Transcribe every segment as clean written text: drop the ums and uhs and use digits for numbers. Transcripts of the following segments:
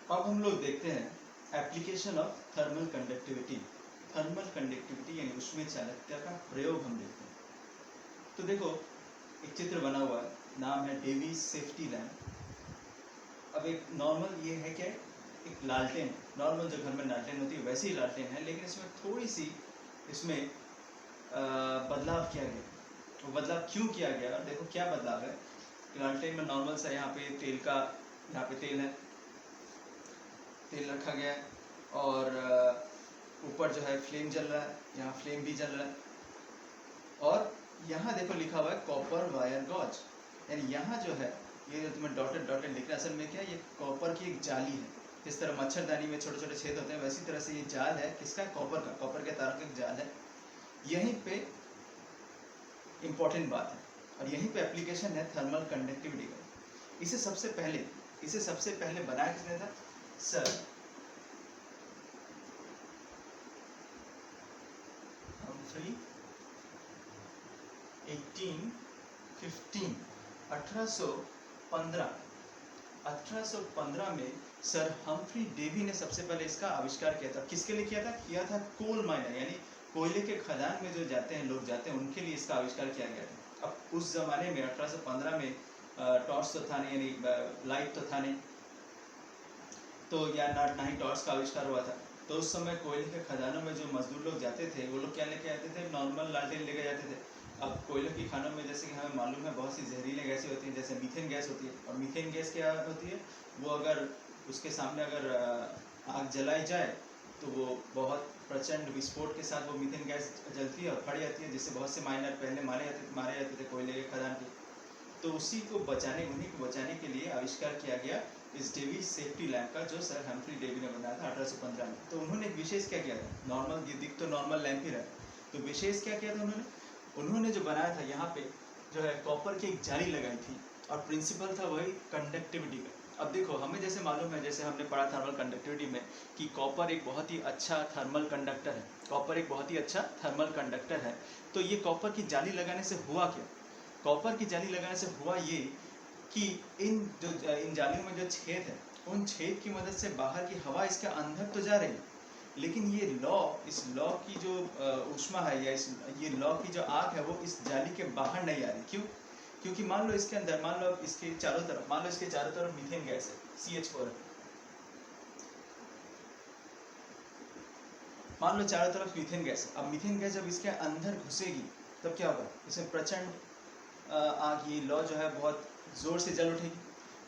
अब हम लोग देखते हैं application of thermal conductivity. Thermal conductivity यानी ऊष्मीय चालकता का प्रयोग हम देखते हैं। तो देखो एक चित्र बना हुआ है, नाम है डेवीज सेफ्टी लैम्प। अब एक नॉर्मल ये है क्या, एक लालटेन, नॉर्मल जो घर में लालटेन होती है वैसी ही लालटेन है, लेकिन इसमें थोड़ी सी इसमें बदलाव किया गया। वो बदलाव क्यों किया गया, और देखो क्या बदलाव है। लालटेन में नॉर्मल सा यहाँ पे तेल का, यहाँ पे तेल है, तेल रखा गया है, और ऊपर जो है फ्लेम जल रहा है, यहाँ फ्लेम भी जल रहा है, और यहाँ देखो लिखा हुआ है कॉपर वायर गॉज, यानी यहाँ जो है ये जो तुम्हें डॉटेड डॉटेड दिख रहा है, असल में क्या है, ये कॉपर की एक जाली है। जिस तरह मच्छरदानी में छोटे छोटे छेद होते हैं, वैसी तरह से ये जाल है, किसका, कॉपर का, कॉपर के तारों का एक जाल है। यहीं पे इम्पोर्टेंट बात है, और यहीं पे एप्लीकेशन है थर्मल कंडक्टिविटी का। इसे सबसे पहले बनाया किसने था, सर हम्फ्री 1815 में सर हम्फ्री डेवी ने सबसे पहले इसका आविष्कार किया था। किसके लिए किया था कोल माइनर, यानी कोयले के खदान में जो जाते हैं लोग जाते हैं, उनके लिए इसका आविष्कार किया गया था। अब उस जमाने में 1815 में टॉर्च तो था नहीं, यानी लाइट तो था नहीं, तो या ना ही टॉर्च का आविष्कार हुआ था। तो उस समय कोयले के खदानों में जो मजदूर लोग जाते थे, वो लोग क्या लेके आते थे, नॉर्मल लालटेन लेके जाते थे। अब कोयले की खानों में जैसे कि हमें मालूम है बहुत सी जहरीली गैसें होती हैं, जैसे मीथेन गैस होती है। और मीथेन गैस क्या होती है, वो अगर उसके सामने अगर आग जलाई जाए तो वो बहुत प्रचंड विस्फोट के साथ वो मीथेन गैस जलती है और फट जाती है, जिससे बहुत से माइनर पहले मारे जाते थे कोयले के खदान के। तो उन्हीं को बचाने के लिए आविष्कार किया गया इस डेवी सेफ्टी लैम्प का, जो सर हम्फ्री डेवी ने बनाया था 1815 में। तो उन्होंने एक विशेष क्या किया था, नॉर्मल ये दिख तो नॉर्मल लैम्प ही रहा, तो विशेष क्या किया था उन्होंने जो बनाया था, यहाँ पे जो है कॉपर की एक जाली लगाई थी, और प्रिंसिपल था वही कंडक्टिविटी का। अब देखो हमें जैसे मालूम है, जैसे हमने पढ़ा थर्मल कंडक्टिविटी में, कि कॉपर एक बहुत ही अच्छा थर्मल कंडक्टर है, कॉपर एक बहुत ही अच्छा थर्मल कंडक्टर है। तो ये कॉपर की जाली लगाने से हुआ क्या, कॉपर की जाली लगाने से हुआ ये कि इन जालियों में जो छेद है, उन छेद की मदद से बाहर की हवा इसके अंदर तो जा रही है, लेकिन ये इस लॉ की जो ऊष्मा है, या ये लॉ की जो आग है, वो इस जाली के बाहर नहीं आ रही। क्यों, क्योंकि मान लो इसके अंदर, मान लो इसके चारों तरफ मीथेन गैस है, CH4 है। मान लो चारों तरफ मीथेन गैस है। अब मीथेन गैस जब इसके अंदर घुसेगी तब क्या होगा, इसमें प्रचंड आग, ये लॉ जो है बहुत ज़ोर से जल उठेगी,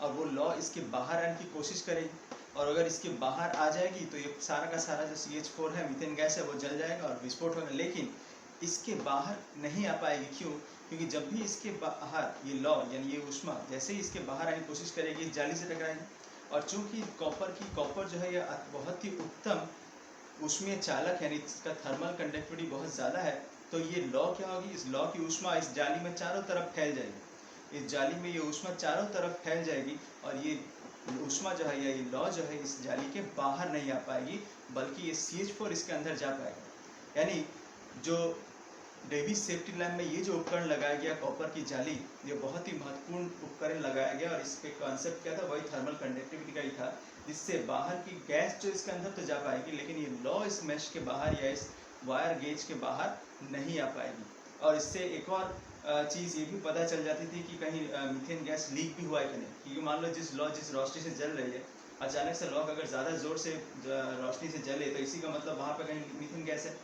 और वो लॉ इसके बाहर आने की कोशिश करेगी, और अगर इसके बाहर आ जाएगी तो ये सारा का सारा जो CH4 है, मीथेन गैस है, वो जल जाएगा और विस्फोट होगा। लेकिन इसके बाहर नहीं आ पाएगी। क्यों, क्योंकि जब भी इसके बाहर ये लॉ यानी ये ऊष्मा जैसे ही इसके बाहर आने की कोशिश करेगी, इस जाली से टकराएगी। और चूंकि कॉपर जो है ये बहुत ही उत्तम ऊष्मीय चालक, यानी इसका थर्मल कंडक्टिविटी बहुत ज़्यादा है, तो ये लॉ क्या होगी, इस लॉ की ऊष्मा इस जाली में चारों तरफ फैल जाएगी। इस जाली में ये ऊष्मा चारों तरफ फैल जाएगी, और ये ऊष्मा जो है, या ये लॉ जो है, इस जाली के बाहर नहीं आ पाएगी, बल्कि ये CH4 इसके अंदर जा पाएगा। यानी जो डेविस सेफ्टी लैम्प में ये जो उपकरण लगाया गया, कॉपर की जाली, ये बहुत ही महत्वपूर्ण उपकरण लगाया गया, और इसके कॉन्सेप्ट क्या था, वही थर्मल कंडक्टिविटी का ही था, जिससे बाहर की गैस जो इसके अंदर तो जा पाएगी, लेकिन ये लॉ इस मैश के बाहर या इस वायर गेज के बाहर नहीं आ पाएगी। और इससे एक और चीज़ ये भी पता चल जाती थी कि कहीं मीथेन गैस लीक भी हुआ है कि नहीं, क्योंकि मान लो जिस रोशनी से जल रही है, अचानक से लॉ अगर ज़्यादा ज़ोर से रोशनी से जले, तो इसी का मतलब वहाँ पर कहीं मीथेन गैस है।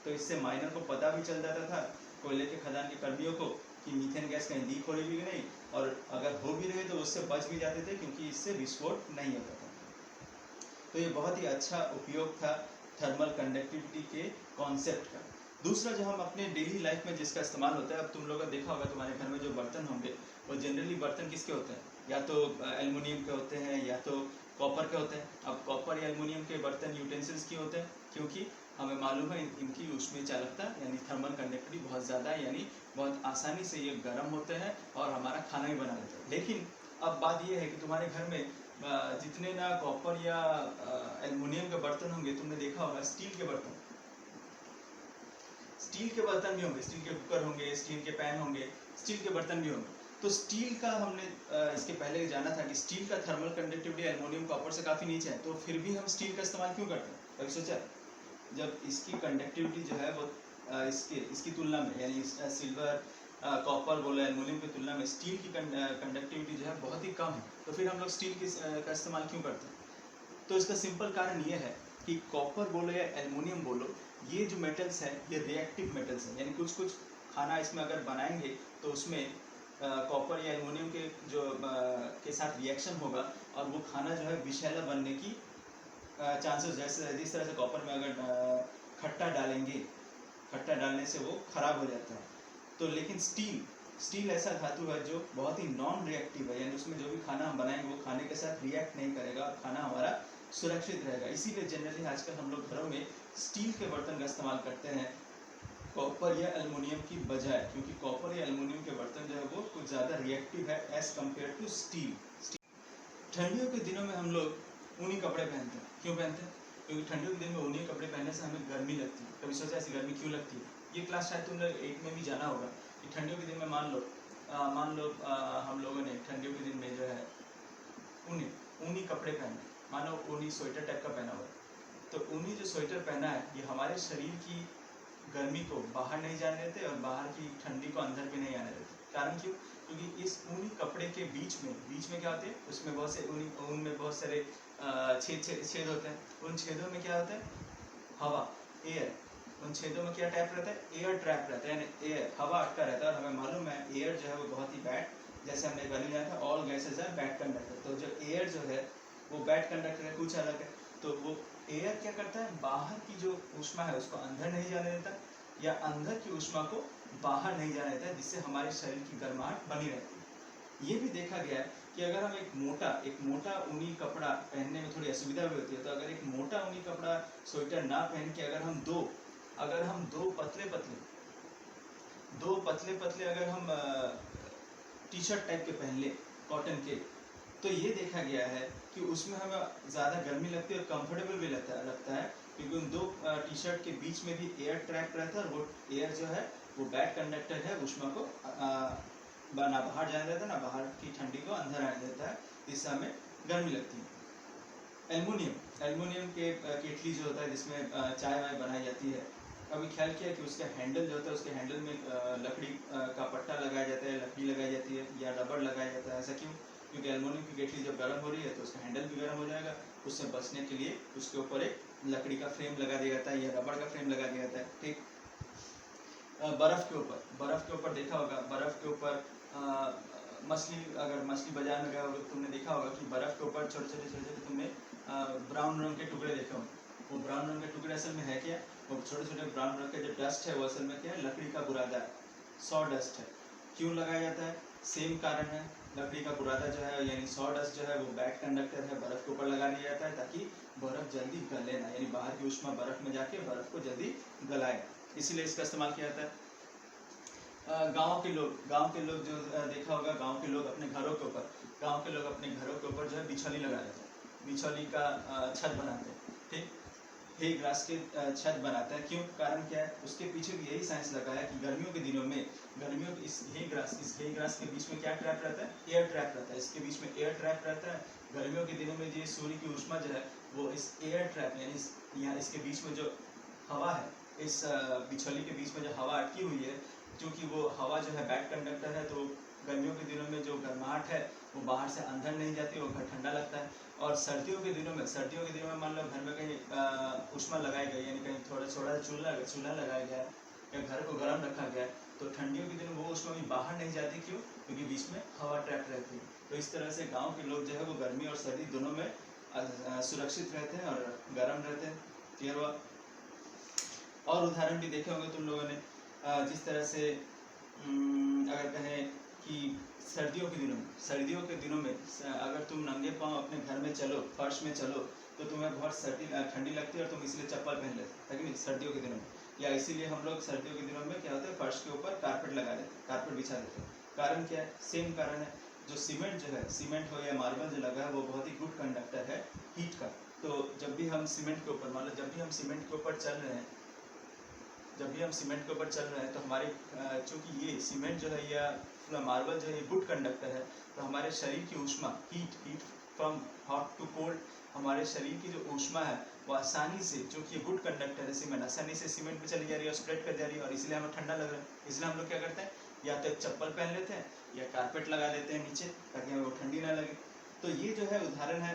तो इससे माइनर को पता भी चल जाता था, कोयले के खदान के कर्मियों को, कि मीथेन गैस कहीं लीक हो रही भी नहीं, और अगर हो भी रही तो उससे बच भी जाते थे, क्योंकि इससे विस्फोट नहीं होता था। तो ये बहुत ही अच्छा उपयोग था थर्मल कंडक्टिविटी के कॉन्सेप्ट का। दूसरा जो हम अपने डेली लाइफ में जिसका इस्तेमाल होता है, अब तुम लोगों ने देखा होगा तुम्हारे घर में जो बर्तन होंगे, वो जनरली बर्तन किसके होते हैं, या तो एल्युमिनियम के होते हैं, या तो कॉपर के होते हैं। अब कॉपर या एल्युमिनियम के बर्तन यूटेंसिल्स क्यों होते हैं, क्योंकि हमें मालूम है इनकी ऊष्मीय चालकता यानी थर्मल कंडक्टिविटी बहुत ज़्यादा है, यानी बहुत आसानी से ये गर्म होते हैं और हमारा खाना भी बना लेते हैं। लेकिन अब बात ये है कि तुम्हारे घर में जितने ना कॉपर या एल्युमिनियम के बर्तन होंगे, तुमने देखा होगा स्टील के बर्तन भी होंगे, स्टील के कुकर होंगे, स्टील के पैन होंगे, स्टील के बर्तन भी होंगे। तो स्टील का हमने इसके पहले जाना था कि स्टील का थर्मल कंडक्टिविटी एल्युमिनियम कॉपर से काफ़ी नीचे है, तो फिर भी हम स्टील का इस्तेमाल क्यों करते हैं? कभी सोचा? जब इसकी कंडक्टिविटी जो है वो इसकी तुलना में, यानी सिल्वर, कॉपर बोले एल्युमिनियम की तुलना में स्टील की कंडक्टिविटी जो है बहुत ही कम है, तो फिर हम लोग स्टील का इस्तेमाल क्यों करते हैं? तो इसका सिंपल कारण ये है कि कॉपर बोलो या एल्युमिनियम बोलो, ये जो मेटल्स हैं ये रिएक्टिव मेटल्स हैं, यानी कुछ कुछ खाना इसमें अगर बनाएंगे तो उसमें कॉपर या एल्युमिनियम के साथ रिएक्शन होगा और वो खाना जो है विषैला बनने की चांसेस, जैसे जिस तरह से कॉपर में अगर खट्टा डालेंगे, खट्टा डालने से वो खराब हो जाता है। तो लेकिन स्टील ऐसा धातु है जो बहुत ही नॉन रिएक्टिव है, यानी उसमें जो भी खाना हम बनाएंगे वो खाने के साथ रिएक्ट नहीं करेगा और खाना हमारा सुरक्षित रहेगा। इसीलिए जनरली आजकल हम लोग घरों में स्टील के बर्तन का इस्तेमाल करते हैं कॉपर या एल्युमिनियम की बजाय, क्योंकि कॉपर या एल्युमिनियम के बर्तन जो है वो कुछ ज़्यादा रिएक्टिव है एज कम्पेयर टू स्टील। ठंडियों के दिनों में हम लोग ऊनी कपड़े पहनते हैं। क्यों पहनते हैं? क्योंकि ठंडियों के दिन में ऊनी कपड़े पहनने से हमें गर्मी लगती है। कभी सोचा ऐसी गर्मी क्यों लगती है? ये क्लास शायद तुमने 8 में भी जाना होगा कि ठंडियों के दिन में मान लो हम लोगों ने ठंडियों के दिन में जो है ऊनी कपड़े पहने, मानो ऊनी स्वेटर टाइप का पहना हुआ है। तो ऊनी जो स्वेटर पहना है ये हमारे शरीर की गर्मी को बाहर नहीं जाने देते और बाहर की ठंडी को अंदर भी नहीं आने देते। कारण क्यों? क्योंकि इस ऊनी कपड़े के बीच में क्या होते हैं, उसमें बहुत से ऊन में बहुत सारे छेद होते हैं। उन छेदों में क्या होता है? हवा, एयर। उन छेदों में क्या ट्रैप रहता है? एयर ट्रैप रहता है, यानी एयर, हवा अटका रहता है। और हमें मालूम है एयर जो है वो बहुत ही बैड, जैसे हमने पहले जाना था all gases are bad conductor. तो जो एयर जो है वो बैड कंडक्टर है, कुछ अलग है। तो वो एयर क्या करता है? बाहर की जो ऊष्मा है उसको अंदर नहीं जाने देता, या अंदर की ऊष्मा को बाहर नहीं जाने देता, जिससे हमारे शरीर की गर्माहट बनी रहती है। ये भी देखा गया है कि अगर हम एक मोटा ऊनी कपड़ा पहनने में थोड़ी असुविधा भी होती है, तो अगर एक मोटा ऊनी कपड़ा स्वेटर ना पहन के अगर हम दो पतले पतले अगर हम टी शर्ट टाइप के पहन ले कॉटन के, तो ये देखा गया है कि उसमें हमें ज़्यादा गर्मी लगती है और कंफर्टेबल भी लगता है, क्योंकि उन दो टी शर्ट के बीच में भी एयर ट्रैप रहता है और वो एयर जो है वो बैड कंडक्टर है, ऊष्मा को ना बाहर जाने देता है ना बाहर की ठंडी को अंदर आने देता है, जिससे हमें गर्मी लगती है। एल्युमिनियम के केटली जो होता है जिसमें चाय वाय बनाई जाती है, कभी ख्याल किया कि उसका हैंडल जो होता है उसके हैंडल में लकड़ी का पट्टा लगाया जाता है, लकड़ी लगाई जाती है या रबड़ लगाया जाता है? ऐसा क्यों? क्योंकि एल्युमिनियम की केटली जब गर्म हो रही है तो उसका हैंडल भी गर्म हो जाएगा, उससे बचने के लिए उसके ऊपर एक लकड़ी का फ्रेम लगा दिया जाता है या रबड़ का फ्रेम लगा दिया जाता है। ठीक, बर्फ़ के ऊपर देखा होगा, बर्फ़ के ऊपर अगर मछली बाजार में गए होगे तुमने देखा होगा कि बर्फ़ के ऊपर छोटे छोटे तुमने ब्राउन रंग के टुकड़े देखे होंगे। वो ब्राउन रंग के टुकड़े असल में है क्या? वो छोटे छोटे ब्राउन रंग के जो डस्ट है वो असल में क्या है? लकड़ी का बुरादा है, सॉ डस्ट है। क्यों लगाया जाता है? सेम कारण है। लकड़ी का बुरादा जो है यानी सॉ डस्ट जो है वो बैड कंडक्टर है, बर्फ़ के ऊपर लगा दिया जाता है ताकि बर्फ़ जल्दी गले ना, यानी बाहर की ऊष्मा बर्फ़ में जाके बर्फ़ को जल्दी गलाए, इसीलिए इसका इस्तेमाल किया जाता है। गांव के लोग जो देखा होगा, गांव के लोग अपने घरों के ऊपर जो है बिछौली लगा देते हैं, बिछौली का छत बनाते हैं। ठीक, हे ग्रास के छत बनाते हैं। क्यों? कारण क्या है? उसके पीछे भी यही साइंस लगा है कि गर्मियों के दिनों में इस हे ग्रास के बीच में क्या ट्रैप रहता है? एयर ट्रैप रहता है। इसके बीच में एयर ट्रैप रहता है। गर्मियों के दिनों में जो सूर्य की ऊष्मा जो है वो इस एयर ट्रैप यानी यहाँ इसके बीच में जो हवा है, इस बिछौली के बीच में जो हवा अटकी हुई है, क्योंकि वो हवा जो है बैड कंडक्टर है, तो गर्मियों के दिनों में जो गर्माहट है वो बाहर से अंदर नहीं जाती, वो घर ठंडा लगता है। और सर्दियों के दिनों में मान लो घर में कहीं ऊष्मा लगाई गई, यानी कहीं थोड़ा थोड़ा चूल्हा लगाया गया है या घर को गर्म रखा गया है, तो ठंडियों के दिनों वो ऊष्मा भी बाहर नहीं जाती। क्यों? क्योंकि बीच में हवा ट्रैप रहती है। तो इस तरह से गाँव के लोग जो है वो गर्मी और सर्दी दोनों में सुरक्षित रहते हैं और गर्म रहते हैं। क्लियर हुआ? और उदाहरण भी देखे होंगे तुम लोगों ने, जिस तरह से अगर कहें कि सर्दियों के दिनों में अगर तुम नंगे पाँव अपने घर में चलो, फर्श में चलो, तो तुम्हें बहुत ठंडी लगती है और तुम इसलिए चप्पल पहन लेते हैं सर्दियों के दिनों में। या इसीलिए हम लोग सर्दियों के दिनों में क्या होता है, फर्श के ऊपर कारपेट लगा देते हैं, कारपेट बिछा देते हैं। कारण क्या है? सेम कारण है। जो सीमेंट हो या मार्बल जो लगा है वो बहुत ही गुड कंडक्टर है हीट का। तो जब भी हम सीमेंट के ऊपर चल रहे हैं, तो हमारी चूँकि ये सीमेंट जो है या उसमें मार्बल जो है गुड कंडक्टर है, तो हमारे शरीर की ऊष्मा heat from hot to cold, हमारे शरीर की जो ऊष्मा है वो आसानी से, जो कि गुड कंडक्टर है सीमेंट, आसानी से सीमेंट में चली जा रही है और स्प्रेड कर जा रही है, और इसलिए हमें ठंडा लग रहा है। इसलिए हम लोग क्या करते हैं, या तो एक चप्पल पहन लेते हैं या कारपेट लगा लेते हैं नीचे, ताकि हमें वो ठंडी ना लगे। तो ये जो है उदाहरण है